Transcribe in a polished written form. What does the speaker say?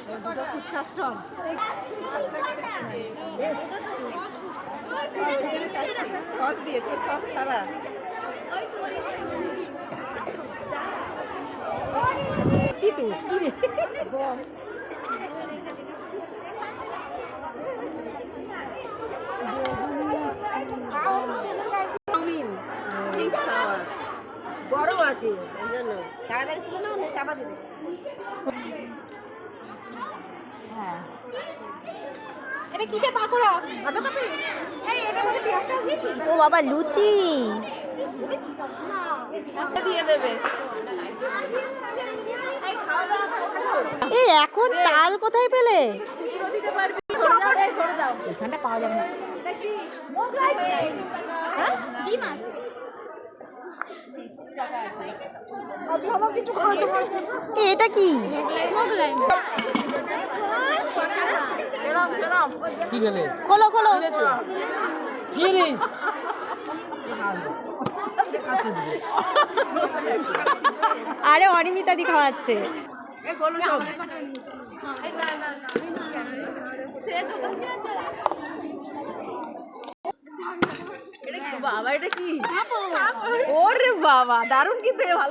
দুটো fuchka stall sauce দিয়ে তো সস ছাড়া কি তো কি রে চাউমিন বড় আছে ওই জন্য তাড়াতাড়ি তুলে নাও না চাপা দিবে হ্যাঁ এটা কিসের পাকোড়া বাঁধাকপি এই এটার মধ্যে পেঁয়াজটা দিয়েছি ও বাবা লুচি দিয়ে দেবে এই এখন তাল কোথায় পেলে? সরে যাও এখানটা পাওয়া যাবে না এটা কি মোগলাই হ্যাঁ ডিম আছে আজ ভালো কিছু খাওয়াতে পারবো এটা কি? মোগলাই এরম কি গেলে খোলো খোলো কি রে আরে অনিমিতা দি খাওয়াচ্ছে। এই খোলো সব বাবা এটা কি ওরে বাবা দারুণ কিন্তু ভালো